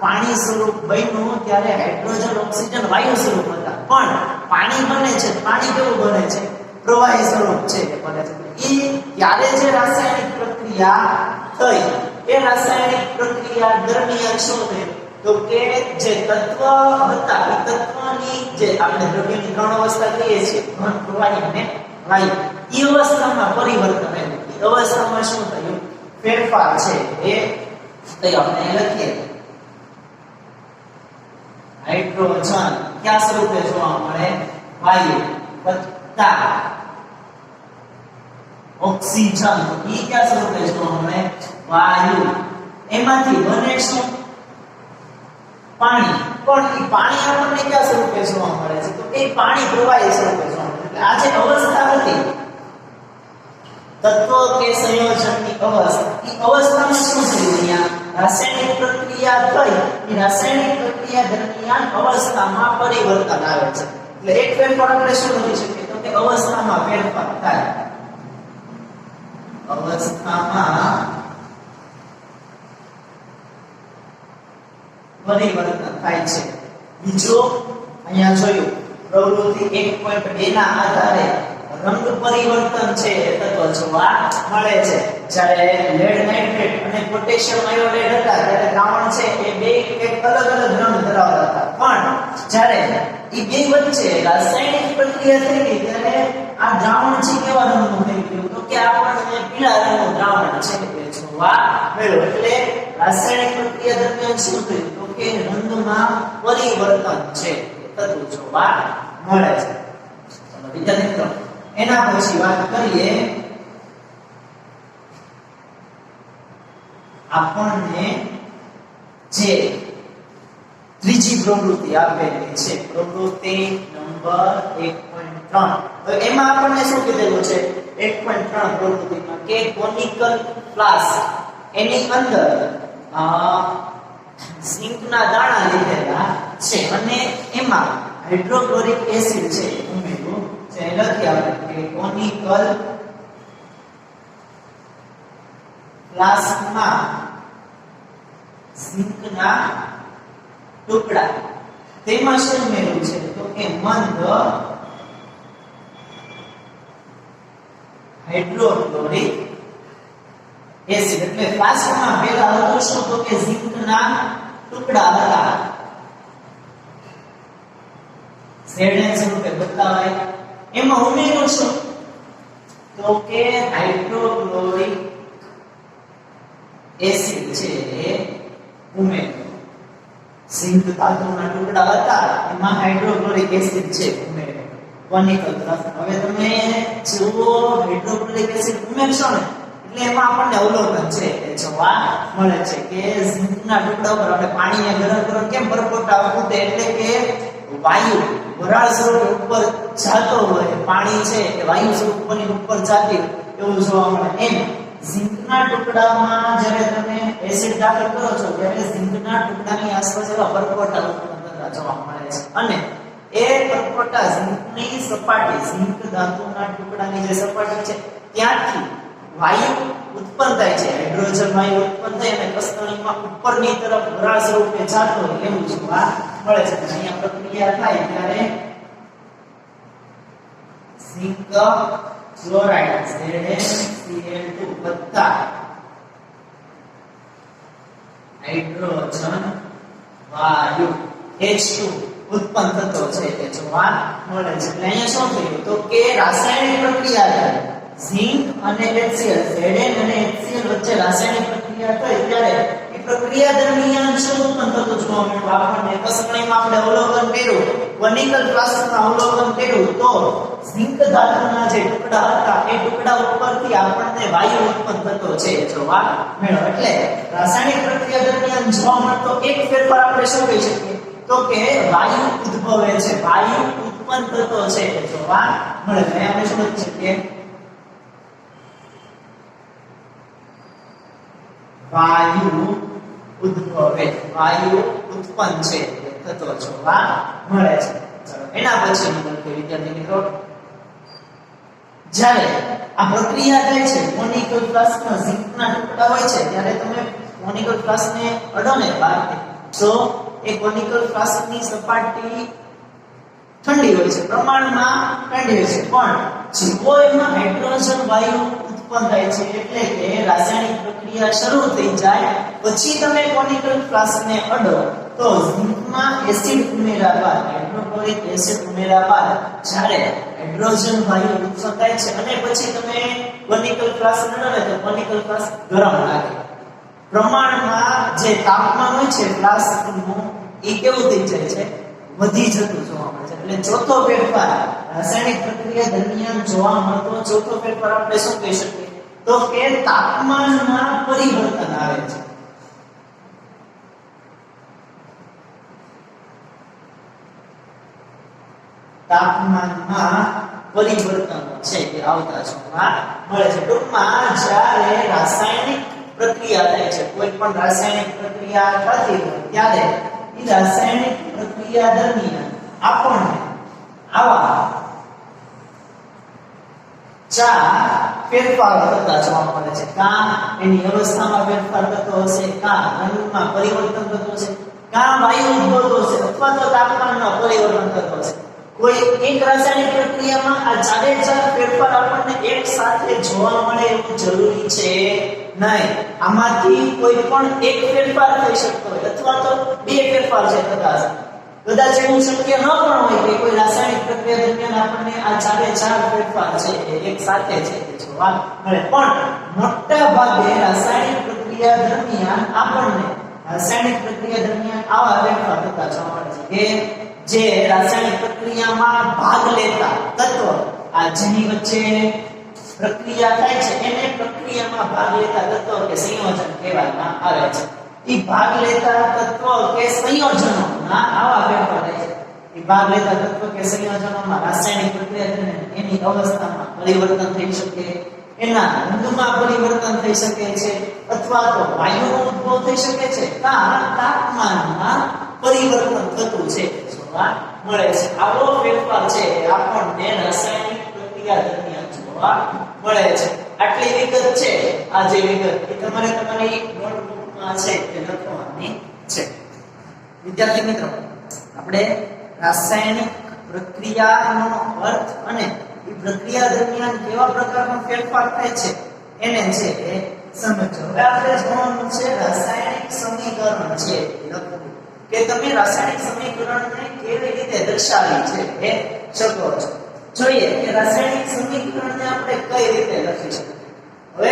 A: પાણી સ્વરૂપ બન્યું ત્યારે હાઇડ્રોજન ઓક્સિજન વાયુ સ્વરૂપ હતા. પણ પાણી બને છે, પાણી કેવું બને છે? પ્રવાહી સ્વરૂપ છે બને છે. એ ત્યારે જે રાસાયણિક પ્રક્રિયા થઈ એ રાસાયણિક પ્રક્રિયા દરમિયાન શું થયું? તો કે જે તત્વ હતા એ તત્વની જે આપણે દ્રવ્યની ત્રણ અવસ્થા કહીએ છીએ ઘન, પ્રવાહી અને વાયુ, એ અવસ્થામાં પરિવર્તન આવ્યું. એ અવસ્થામાં શું થયું? ફેરફાર છે એ તો આપણે લખીએ હાઇડ્રોજન કયા સ્વરૂપે જોવા મળે? વાયુ વત્તા ઓક્સિજન એ કયા સ્વરૂપે જોવા મળે? વાયુ. એમાંથી બને શું? પાણી. પણ એ પાણી આપણને કયા સ્વરૂપે જોવા મળે છે? તો એ પાણી પ્રવાહી સ્વરૂપે જોવા મળે. એટલે આ જે અવસ્થા હતી તત્વ કે સંયોજનની અવસ્થા, એ અવસ્થામાં શું થયું? અહીંયા રાસાયણિક પ્રક્રિયા થઈ. એ રાસાયણિક પ્રક્રિયા દરમિયાન અવસ્થામાં પરિવર્તન આવે છે. એટલે એક ફેરફાર આપણે શું લખી શકીએ? તો કે અવસ્થામાં ફેરફાર થાય. અવસ્થામાં પરિવર્તન થાય છે. બીજો અહીંયા જોયું પ્રવૃત્તિ 1.2 ના આધારે રંગ પરિવર્તન છે એ તત્વ જોવા મળે છે. જ્યારે લેડ નાઇટ્રેટ અને પોટેશિયમ આયોડાઇડ હતા ત્યારે દ્રાવણ છે એ બે એક અલગ અલગ રંગ ધરાવતા હતા. પણ જ્યારે એ બે વચ્ચે રાસાયણિક પ્રક્રિયા થઈ ગઈ ત્યારે આ દ્રાવણ છે કેવા રંગનું થઈ ગયું? તો કે આપણને પીળા રંગનું દ્રાવણ છે એ જોવા મળ્યું. એટલે રાસાયણિક પ્રક્રિયા દરમિયાન શું થયું? તો કે રંગમાં પરિવર્તન છે તત્વ જોવા મળે છે. ચલો વિદ્યાર્થી મિત્રો એના પછી વાત કરીએ આપણને જે ત્રીજી પ્રવૃત્તિ આપેલી છે પ્રવૃત્તિ નંબર 1.3. તો એમાં આપણને શું કીધેલું છે? 1.3 પ્રવૃત્તિમાં કે કોનિકલ ફ્લાસ્ક એની અંદર ઝીંકના દાણા લીધેલા છે અને એમાં હાઇડ્રોક્લોરિક એસિડ છે ઉમેર્યું છે. લખી આપણે કે કોનિકલ ફ્લાસ્કમાં ઝીંકના ટુકડા તેમાં શું ઉમેર્યું છે? તો કે મંદ હાઇડ્રોક્લોરિક એસિડ. એટલે ફ્લાસ્કમાં પેલા હતું શું? તો કે ઝીંકના ટુકડા હતા. Zn સ્વરૂપે બતાવાય. એમાં ઉમેર્યું શું? તો કે હાઇડ્રોક્લોરિક એસિડ છે એ ઉમેર્યું. ઝીંક ધાતુના ટુકડા હતા એમાં હાઇડ્રોક્લોરિક એસિડ છે ઉમેર્યું કોનિકલ તરફ. હવે તમે જુઓ હાઇડ્રોક્લોરિક એસિડ ઉમેરશો ને એટલે એમાં આપણને અવલોકન છે એ જોવા મળે છે કે ઝીંકના ટુકડા ઉપર આપણે પાણીને ગરમ કરો કેમ પરપોટા ફૂટે? એટલે કે વાયુ વરાળ સ્વરૂપે ઉપર જાતો હોય, પાણી છે એ વાયુ સ્વરૂપની ઉપર જાતી એવું જોવા મળે. એમ ઝીંકના ટુકડામાં જ્યારે તમે એસિડ દાખલ કરો છો ત્યારે ઝીંકના ટુકડાની આસપાસ એવા પરપોટા ઉત્પન્ન થતા જોવા મળે છે અને એ પરપોટા ઝીંકની સપાટી, ઝીંક ધાતુના ટુકડાની જે સપાટી છે ત્યાંથી વાયુ ઉત્પન્ન થાય છે. હાઇડ્રોજન વાયુ ઉત્પન્ન થાય અને કસ્તરીમાં ઉપરની તરફ વરાળ સ્વરૂપે જાતો હોય એવું જોવા મળે છે. અહીંયા પ્રક્રિયા થાય ત્યારે ઝીંક ક્લોરાઇડ ZnCl2 વત્તા હાઇડ્રોજન વાયુ H2 ઉત્પન્ન થતો છે તે જોવા મળે છે. એટલે અહીંયા શું થયું? તો કે રાસાયણિક પ્રક્રિયા થઈ. ઝીંક અને HCl, Zn અને HCl વચ્ચે રાસાયણિક પ્રક્રિયા થઈ ત્યારે એક પ્રક્રિયા દરમિયાન શું ઉત્પન્ન થતું જોવા મળ્યું આપણને કસરણીમાં આપણે અવલોકન કર્યું કોનિકલ ફ્લાસ્કમાં અવલોકન કર્યું તો ઝિંક ધાતુના જે ટુકડા હતા એ ટુકડા ઉપરથી આપણને વાયુ ઉત્પન્ન થતો છે જોવા મળ્યો એટલે રાસાયણિક પ્રક્રિયા દરમિયાન જોવા મળતો એક ફેરફાર આપણે શું કહી શકીએ તો કે વાયુ ઉદ્ભવે છે વાયુ ઉત્પન્ન થતો છે જોવા મળે આપણે શું લખી શકીએ વાયુ ઉદ્ભવે વાયુ ઉત્પન્ન છે થતો જોવા મળે છે ચલો એના પછી લખીએ વિદ્યાર્થી મિત્રો જ્યારે આ પ્રક્રિયા થાય છે કોનિકલ ફ્લાસ્કમાં ઝિંકના ટુકડા હોય છે ત્યારે તમે કોનિકલ ફ્લાસ્કને અડો ને બહારથી તો એ કોનિકલ ફ્લાસ્કની સપાટી ઠંડી હોય છે પ્રમાણમાં ઠંડી હોય છે પણ જેવો એમાં હાઇડ્રોજન વાયુ ઉત્પન્ન થાય છે એટલે કે રાસાયણિક પ્રક્રિયા શરૂ થઈ જાય પછી તમે કોનિકલ ફ્લાસ્કને અડો તો ઝિંકમાં એસિડ ઉમેર્યા બાદ હાઇડ્રોક્લોરિક એસિડ ઉમેર્યા બાદ જ્યારે હાઇડ્રોજન વાયુ ઉત્પન્ન થાય છે અને પછી તમે કોનિકલ ફ્લાસ્કને અડો તો કોનિકલ ફ્લાસ્ક ગરમ લાગે પ્રમાણમાં જે તાપમાન હોય છે ફ્લાસ્કનું એ કેવું થઈ જાય છે વધી જતું જોવા મળે છે એટલે ચોથો ફેરફાર રાસાયણિક પ્રક્રિયા દરમિયાન જોવા મળતો ચોથો ફેરફાર આપણે શું કહી શકીએ તો કે તાપમાનમાં પરિવર્તન આવે છે તાપમાનમાં પરિવર્તન છે કે આવતા જોવા મળે છે ટૂંકમાં જ્યારે રાસાયણિક પ્રક્રિયા થાય છે કોઈ પણ રાસાયણિક પ્રક્રિયા થતી હોય ત્યારે એ રાસાયણિક પ્રક્રિયા દરમિયાન આપણને આવા ચાર ફેરફારો થતા જોવા મળે છે કાં એની અવસ્થામાં ફેરફાર થતો હશે કાં રંગમાં પરિવર્તન થતું હશે કાં વાયુ ઉદ્ભવતો હશે અથવા તો તાપમાનમાં પરિવર્તન થતું હશે કોઈ એક રાસાયણિક પ્રક્રિયામાં આ ચારે ચાર ફેરફાર આપણને એક સાથે જોવા મળે એવું જરૂરી છે નહીં આમાંથી કોઈ પણ એક ફેરફાર થઈ શકતો હોય અથવા તો બે ફેરફાર છે કદાચ એવું શક્ય ન પણ હોય કે કોઈ રાસાયણિક પ્રક્રિયા દરમિયાન આપણને આ ચારે ચાર ફેરફાર છે એક સાથે છે જોવા મળે પણ મોટા ભાગે રાસાયણિક પ્રક્રિયા દરમિયાન આપણને રાસાયણિક પ્રક્રિયા દરમિયાન આવા ફેરફાર થતા જોવા મળે છે કે જે રાસાયણિક પ્રક્રિયામાં ભાગ લેતા તત્વ આ જેની વચ્ચે પ્રક્રિયા થાય છે એને પ્રક્રિયામાં ભાગ લેતા તત્વ કે સંયોજન કહેવામાં આવે છે એ ભાગ લેતા તત્વ કે સંયોજનોના આવા ફેરફાર થાય છે એ ભાગ લેતા તત્વ કે સંયોજનોમાં રાસાયણિક પ્રક્રિયા દરમિયાન એની અવસ્થામાં પરિવર્તન થઈ શકે એના રંગમાં પરિવર્તન થઈ શકે છે અથવા તો વાયુનો ઉદ્ભવ થઈ શકે છે કાં તાપમાનમાં પરિવર્તન થતું છે જોવા મળે છે આવો ફેરફાર છે આપણને રાસાયણિક પ્રક્રિયા દરમિયાન જોવા મળે છે આટલી વિગત છે આ જે વિગત એ તમારે તમારી નોટબુકમાં છે તે લખવાની છે વિદ્યાર્થી મિત્રો આપણે રાસાયણિક પ્રક્રિયાનો અર્થ અને એ પ્રક્રિયા દરમિયાન કેવા પ્રકારનો ફેરફાર થાય છે એને છે એ સમજો હવે આપણે જોવાનું છે રાસાયણિક સમીકરણ છે લખવું કે તમે રાસાયણિક સમીકરણને કેવી રીતે દર્શાવી છે એ શકો છો જોઈએ કે રાસાયણિક સમીકરણને આપણે કઈ રીતે લખી શકીએ હવે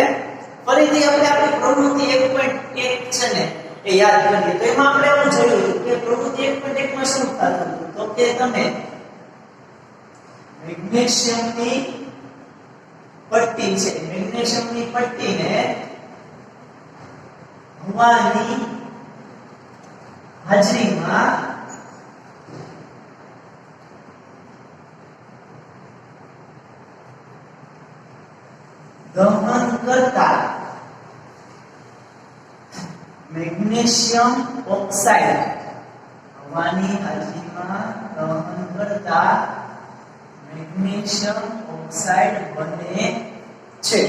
A: ફરીથી આપણે આપણી પ્રવૃત્તિ 1.1 છે ને એ યાદ કરીએ તો એમાં આપણે એવું જોયું કે પ્રવૃત્તિ 1.1 માં શું થતું તો કે તમે મેગ્નેશિયમની પટ્ટી છે મેગ્નેશિયમની પટ્ટીને હવાની હાજરીમાં દહન કરતા મેગ્નેશિયમ ઓક્સાઇડ હવાની હાજરીમાં દહન કરતા મેગ્નેશિયમ ઓક્સાઇડ બને છે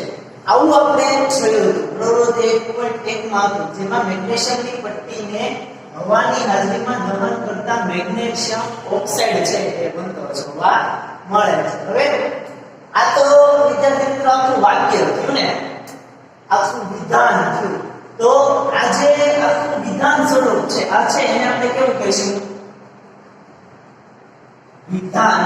A: આવું આપણે જોયું પ્રવૃત્તિ 1.1 માં હતું જેમાં મેગ્નેશિયમની પટ્ટીને હવાની હાજરીમાં દહન કરતા મેગ્નેશિયમ ઓક્સાઇડ છે એ બનતો જોવા મળે છે હવે આ તો વિદ્યાર્થી મિત્રો આખું વાક્ય થયું ને આખું વિધાન થયું તો આ જે આખું વિધાન સ્વરૂપ છે આ છે એને આપણે કેવું કહીશું વિધાન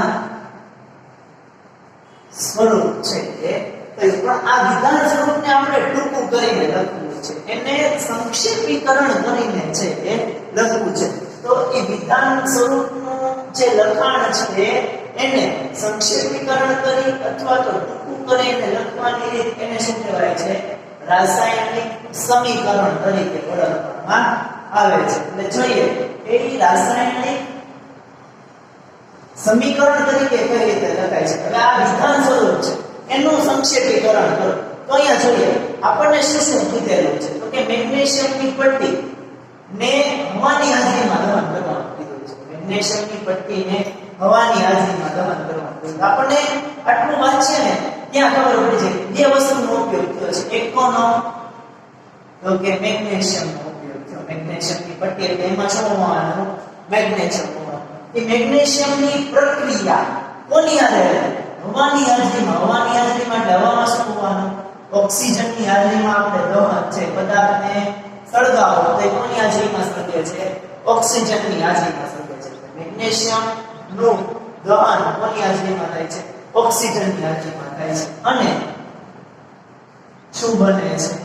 A: સ્વરૂપ છે એ પણ આ વિધાન સ્વરૂપને આપણે ટૂંકું કરીને લખવું છે એને સંક્ષેપીકરણ કરીને છે એ લખવું છે. તો એ વિધાન સ્વરૂપનું જે લખાણ છે એને સંક્ષેપીકરણ કરી અથવા તો ટૂંકું કરીને લખવાની રીત એને શું કહેવાય છે? રાસાયણિક સમીકરણ તરીકે ઓળખવામાં આવે છે. એટલે જોઈએ એ રાસાયણિક સમીકરણ તરીકે કઈ રીતે લખાય છે. હવે આ વિધાન સ્વરૂપ છે એનું સંક્ષેપીકરણ કરો તો અહીંયા જોઈએ આપણને શું શું કીધેલું છે? તો કે મેગ્નેશિયમની પટ્ટી ને હવાની હાજરીમાં દહન કરવાનું કીધું છે. મેગ્નેશિયમની પટ્ટીને હવાની હાજરીમાં દહન કરવાનું કીધું. આપણને આટલું વાંચીએ ને ત્યાં ખબર પડી જાય બે વસ્તુનો ઉપયોગ થયો છે. એક કોનો? તો કે મેગ્નેશિયમનો ઉપયોગ થયો. મેગ્નેશિયમની પટ્ટી એટલે એમાં શું હોવાનું? મેગ્નેશિયમ હોવાનું. એ મેગ્નેશિયમની પ્રક્રિયા કોની હાજરીમાં? હવાની હાજરીમાં. હવાની હાજરીમાં એટલે હવામાં શું હોવાનું? ઓક્સિજનની હાજરીમાં આપણે દહન છે પદાર્થને સળગાવો તો કોની હાજરીમાં સળગે છે? ઓક્સિજનની હાજરીમાં સળગે છે. મેગ્નેશિયમ નું દહન કોની હાજરીમાં થાય છે? ઓક્સિજનની હાજરીમાં થાય છે. અને શું બને છે?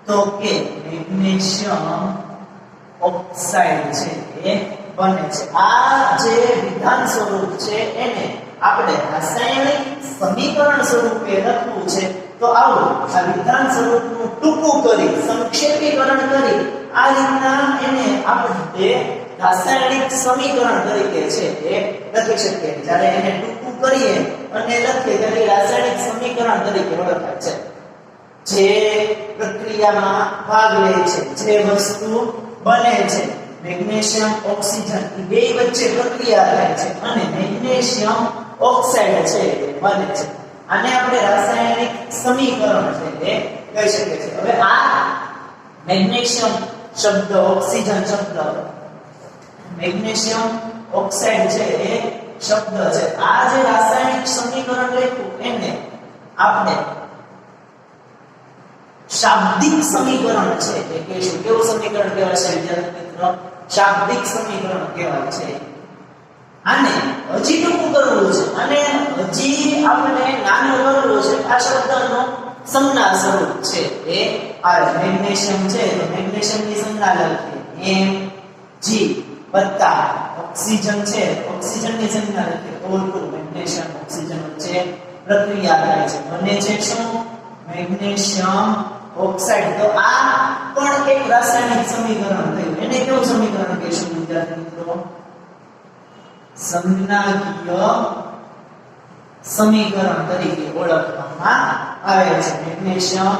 A: તો કે મેગ્નેશિયમ ઓક્સાઇડ છે એ બને છે. આ જે વિધાન સ્વરૂપ છે એને આપણે રાસાયણિક સમીકરણ સ્વરૂપે લખવું છે. તો આવું આ વિધાન સ્વરૂપનું ટૂંકું કરી સંક્ષેપીકરણ કરી આ રીતના એને આપણે રાસાયણિક સમીકરણ તરીકે છે એ લખી શકીએ. જ્યારે એને ટૂંકું કરીએ અને લખીએ ત્યારે રાસાયણિક સમીકરણ તરીકે ઓળખાય છે. જે પ્રક્રિયામાં ભાગ લે છે, જે વસ્તુ બને છે, મેગ્નેશિયમ ઓક્સિજન એ બે વચ્ચે પ્રક્રિયા થાય છે અને મેગ્નેશિયમ ઓક્સાઇડ છે એ બને છે. આને આપણે રાસાયણિક સમીકરણ છે એ કહી શકીએ છીએ. હવે આ મેગ્નેશિયમ શબ્દ, ઓક્સિજન શબ્દ, મેગ્નેશિયમ ઓક્સાઇડ છે એ શબ્દ છે. આ જે રાસાયણિક સમીકરણ લખ્યું એને આપણે શાબ્દિક સમીકરણ છે એ કહીશું. કેવું સમીકરણ કહેવાય છે વિદ્યાર્થી મિત્રો? શાબ્દિક સમીકરણ કહેવાય છે. આને હજી ટૂંકું કરવું છે અને હજી આપણે નાનું કરવું છે. આ શબ્દનો સંજ્ઞા સ્વરૂપ છે એ આ મેગ્નેશિયમ છે તો મેગ્નેશિયમની સંજ્ઞા લખીએ Mg વત્તા ઓક્સિજન છે, ઓક્સિજનની સંજ્ઞા લખીએ O2. મેગ્નેશિયમ ઓક્સિજન વચ્ચે પ્રક્રિયા થાય છે, બને છે શું? Magnesium oxide. તો આ પણ એક રાસાયણિક સમીકરણ થયું. એને કેવું સમીકરણ કહીશું વિદ્યાર્થી મિત્રો? સંજ્ઞાકીય સમીકરણ તરીકે ઓળખવામાં આવે છે. મેગ્નેશિયમ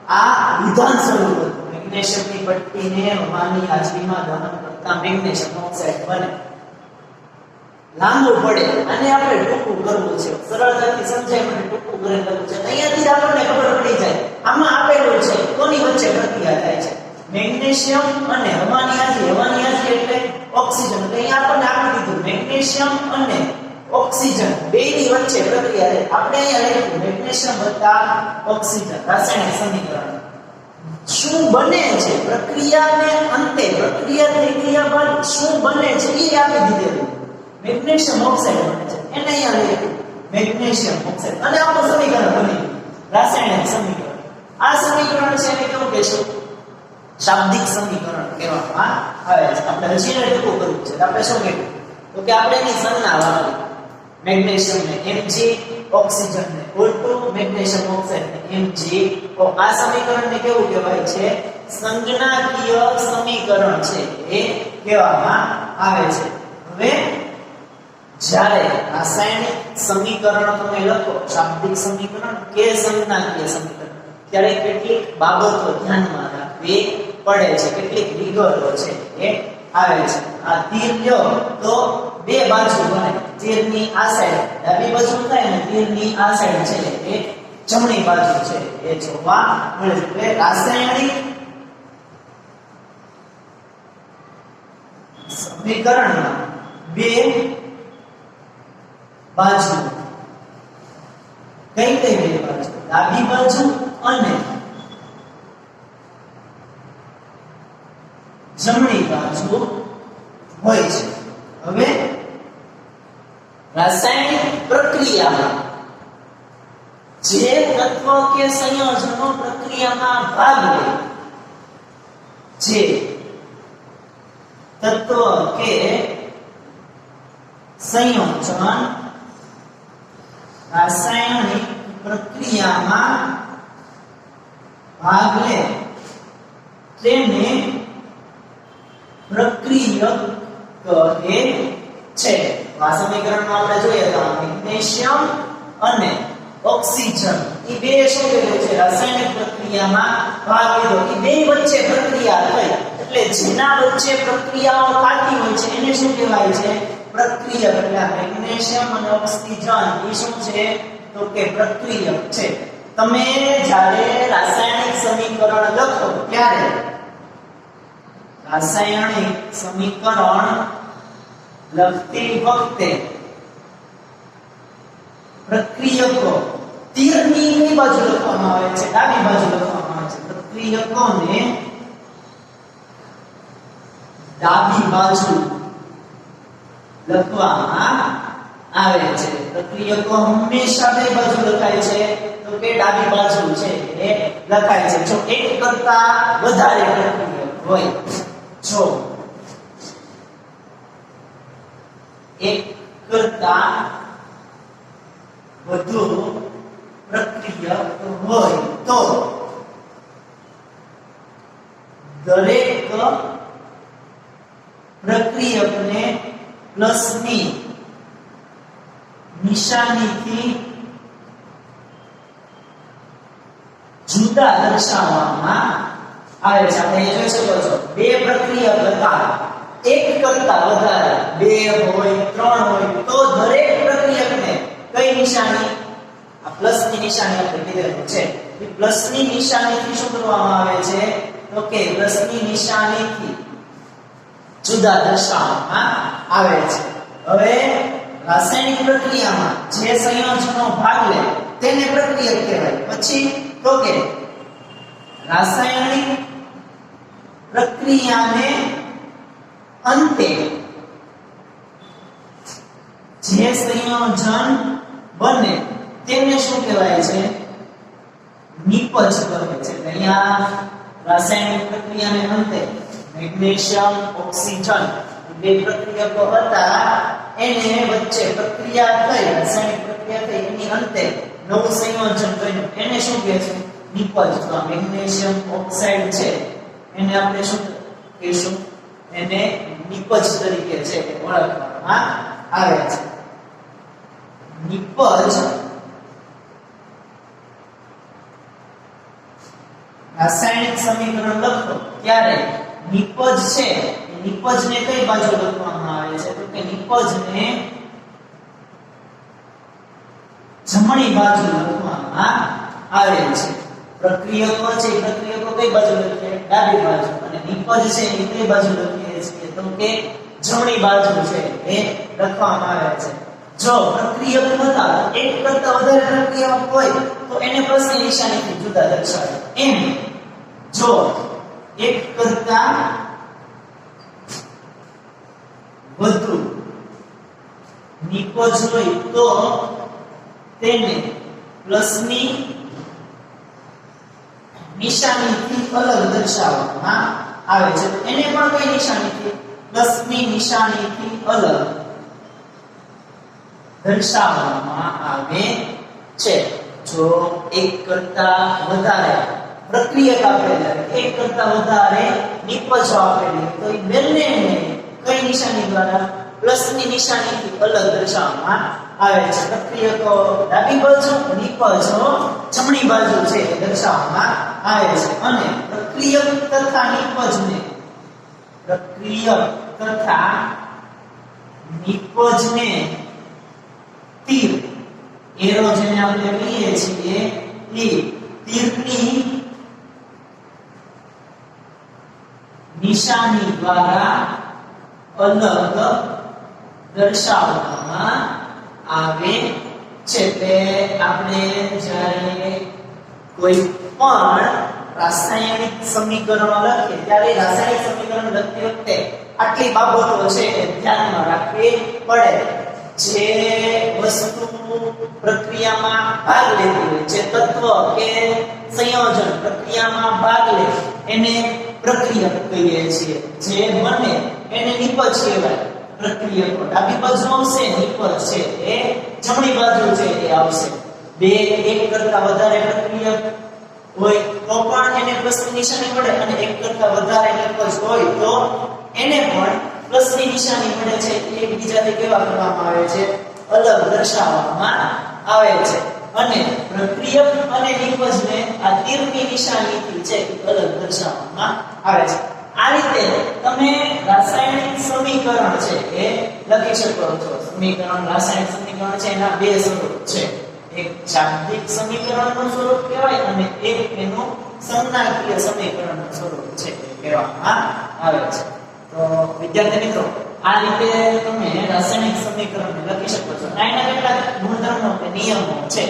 A: આ વિધાન સ્વરૂપ હતું. મેગ્નેશિયમની પટ્ટીને હવાની હાજરીમાં દહન કરતા મેગ્નેશિયમ ઓક્સાઇડ બને. લાંબુ પડે અને આપણે ટૂંકું કરવું છે. સરળતાથી સમજાય માટે ટૂંકું કરીને લખવું છે. અહીંયાથી આપણને ખબર પડી જાય આમાં આપેલું છે કોની વચ્ચે પ્રક્રિયા થાય છે? મેગ્નેશિયમ અને હવાની હાજરી. હવાની હાજરી એટલે ઓક્સિજન. તો અહીંયા આપણને આપી દીધું મેગ્નેશિયમ અને ઓક્સિજન બેની વચ્ચે પ્રક્રિયા થાય. આપણે અહીંયા લખ્યું મેગ્નેશિયમ વત્તા ઓક્સિજન રાસાયણિક સમીકરણ. શું બને છે? પ્રક્રિયાને અંતે પ્રક્રિયા થઈ ગયા બાદ શું બને છે એ આપી દીધેલું. મેગ્નેશિયમ ઓક્સાઇડ બને છે એને અહીંયા લખ્યું મેગ્નેશિયમ ઓક્સાઇડ અને આપણું સમીકરણ બની ગયું રાસાયણિક સમીકરણ. આ સમીકરણ છે એને કેવું કહેશું? શાબ્દિક સમીકરણ કહેવામાં આવે છે. આપણે હજી ટૂંકું કરવું છે. આપણે શું કહેવું? તો કે આપણે એની સંજ્ઞા વાપરી મેગ્નેશિયમને Mg, ઓક્સિજનને O2, મેગ્નેશિયમ ઓક્સાઇડને Mg. આ સમીકરણને કેવું કહેવાય છે? સંજ્ઞાકીય સમીકરણ છે એ કહેવામાં આવે છે. હવે જ્યારે રાસાયણિક સમીકરણ તમે લખો, શાબ્દિક સમીકરણ કે સંજ્ઞાકીય સમીકરણ, ત્યારે કેટલીક બાબતો ધ્યાનમાં રાખવી પડે છે. કેટલીક વિગતો છે એ આવે છે. આ તીર લ્યો તો બે બાજુ બને. તીરની આ સાઈડ ડાબી બાજુ થાય ને તીરની આ સાઈડ છે એ જમણી બાજુ છે એ જોવા મળે છે. એટલે રાસાયણિક સમીકરણમાં બે બાજુ કઈ કઈ બે બાજુ? ડાબી બાજુ અને જમણી બાજુ હોય છે. હવે રાસાયણિક પ્રક્રિયામાં જે તત્વ કે સંયોજનો પ્રક્રિયામાં ભાગ લે જે તત્વ કે સંયોજન રાસાયણિક પ્રક્રિયામાં ભાગ લે તેને પ્રક્રિયક કહે છે. આ સમીકરણમાં આપણે જોઈએ તો મેગ્નેશિયમ અને ઓક્સિજન એ બે શું કહે છે? રાસાયણિક પ્રક્રિયામાં ભાગ લીધો. એ બે વચ્ચે પ્રક્રિયા થઈ એટલે જેના વચ્ચે પ્રક્રિયાઓ થતી હોય છે એને શું કહેવાય છે? પ્રક્રિયક. એટલે મેગ્નેશિયમ અને ઓક્સિજન એ શું છે? તો કે પ્રક્રિયક છે. તમે જ્યારે રાસાયણિક સમીકરણ લખો ત્યારે રાસાયણિક સમીકરણ લખતી વખતે પ્રક્રિયકો તીરની કઈ બાજુ લખવામાં આવે છે? ડાબી બાજુ લખવામાં આવે છે. પ્રક્રિયકોને ડાબી બાજુ લખવામાં આવે છે. પ્રક્રિયકો હંમેશા કઈ બાજુ લખાય છે? તો કે ડાબી બાજુ છે એ લખાય છે. જો એક કરતા વધારે પ્રક્રિયક હોય, જો એક કરતા વધુ પ્રક્રિયક હોય તો દરેક પ્રક્રિયકને પ્લસની નિશાનીથી જુદા દર્શાવવામાં આવે છે. આપણે એ જોઈ શકો છો બે પ્રક્રિયક હતા, એક કરતા વધારે, બે હોય, ત્રણ હોય તો દરેક પ્રક્રિયકને કઈ નિશાની? આ પ્લસની નિશાની આપણે કીધેલું છે. એ પ્લસની નિશાનીથી શું કરવામાં આવે છે? તો કે પ્લસની નિશાનીથી જુદા દર્શાવવામાં આવે છે. હવે રાસાયણિક પ્રક્રિયામાં જે સંયોજનો ભાગ લે તેને પ્રક્રિયક કહેવાય. પછી તો કે રાસાયણિક પ્રક્રિયાને અંતે જે સંયોજન બને તેને શું કહેવાય છે? નિપજ કહે છે. અહીંયા રાસાયણિક પ્રક્રિયાને અંતે મેગ્નેશિયમ, ઓક્સિજન બે પ્રક્રિયકો હતા, એને વચ્ચે પ્રક્રિયા થઈ, રાસાયણિક પ્રક્રિયા થઈ, એની અંતે નવું સંયોજન બન્યું એને શું કહે છે? નિપજ. તો મેગ્નેશિયમ ઓક્સાઇડ છે એને આપણે શું કહીશું? એને નિપજ તરીકે છે ઓળખવામાં આવે છે. નિપજ રાસાયણિક સમીકરણ લખો ત્યારે નિપજ છે એ નિપજને કઈ બાજુ લખવામાં આવે છે? તો કે નિપજને જમણી બાજુ લખવામાં આવે છે. પ્રક્રિયકો છે પ્રક્રિયકો કઈ બાજુ લખીએ? ડાબી બાજુ. અને નિપજ છે એ કઈ બાજુ લખીએ છીએ? તો કે જમણી બાજુ છે એ લખવામાં આવે છે. જો પ્રક્રિયક હતા, એક કરતા વધારે પ્રક્રિયા હોય તો એને પ્લસની નિશાનીથી જુદા દર્શાવે. એમ જો એક કરતા વધુ નિપજ હોય તો તેને પ્લસની નિશાનીથી અલગ દર્શાવવામાં આવે છે. તો એને પણ કઈ નિશાનીથી? પ્લસની નિશાનીથી અલગ દર્શાવવામાં આવે છે. જો એક કરતા વધારે પ્રક્રિયક આપેલા, એક કરતા વધારે નિપજો આપેલી તો એ બંનેને કઈ નિશાની દ્વારા? પ્લસની નિશાનીથી અલગ દર્શાવવામાં આવે છે. પ્રક્રિયકો ડાબી બાજુ, નિપજો જમણી બાજુ છે એ દર્શાવવામાં આવે છે. અને પ્રક્રિયક તથા નિપજને તીર, એરો જેને આપણે કહીએ છીએ એ તીરની નિશાની દ્વારા અલગ દર્શાવવામાં આવે છે. તે આપણે જ્યારે કોઈ પણ રાસાયણિક સમીકરણો લખીએ ત્યારે રાસાયણિક સમીકરણ લખતી વખતે આટલી બાબતો છે એ ધ્યાનમાં રાખવી પડે. જે વસ્તુ પ્રક્રિયામાં ભાગ લેતી હોય, જે તત્વ કે સંયોજન પ્રક્રિયામાં ભાગ લે એને પ્રક્રિયક કહીએ છીએ, જે બને એને નિપજ કહેવાય. પ્રક્રિયકો ડાબી બાજુ આવશે, નિપજ છે એ જમણી બાજુ છે એ આવશે. બે એક કરતા વધારે પ્રક્રિયક હોય તો પણ એને પ્લસની નિશાની મળે, અને એક કરતા વધારે નિપજ હોય તો એને પણ પ્લસની નિશાની મળે છે. એકબીજાથી કેવા કરવામાં આવે છે? અલગ દર્શાવવામાં આવે છે. અને પ્રક્રિયક અને નિપજને આ તીરની નિશાનીથી છે અલગ દર્શાવવામાં આવે છે. આ રીતે તમે રાસાયણિક સમીકરણ છે એ લખી શકો છો. સમીકરણ, રાસાયણિક સમીકરણ છે એના બે સ્વરૂપ છે. એક શાબ્દિક સમીકરણનું સ્વરૂપ કહેવાય અને એક એનું સંજ્ઞાકીય સમીકરણનું સ્વરૂપ છે કહેવામાં આવે છે. તો વિદ્યાર્થી મિત્રો, આ રીતે તમે રાસાયણિક સમીકરણને લખી શકો છો. એના કેટલાક ગુણધર્મો કે નિયમો છે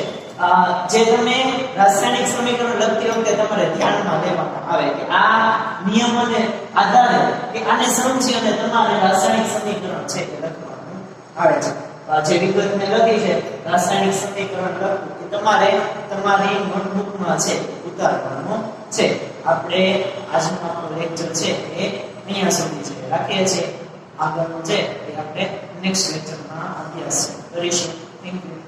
A: જે તમે રાસાયણિક સમીકરણ લખતી વખતે તમારે ધ્યાનમાં લેવાના આવે કે આ નિયમોને આધારે કે આને સમજી અને તમારે રાસાયણિક સમીકરણ છે એ લખવાનું આવે છે. જે વિગત મેં લખી છે રાસાયણિક સમીકરણ લખવું એ તમારે તમારી નોટબુકમાં છે ઉતારવાનું છે. આપણે આજનો આપણો લેક્ચર છે એ અહીંયા સુધી છે રાખીએ છીએ. આગળનો છે એ આપણે નેક્સ્ટ લેક્ચરમાં અભ્યાસ કરીશું. Thank you.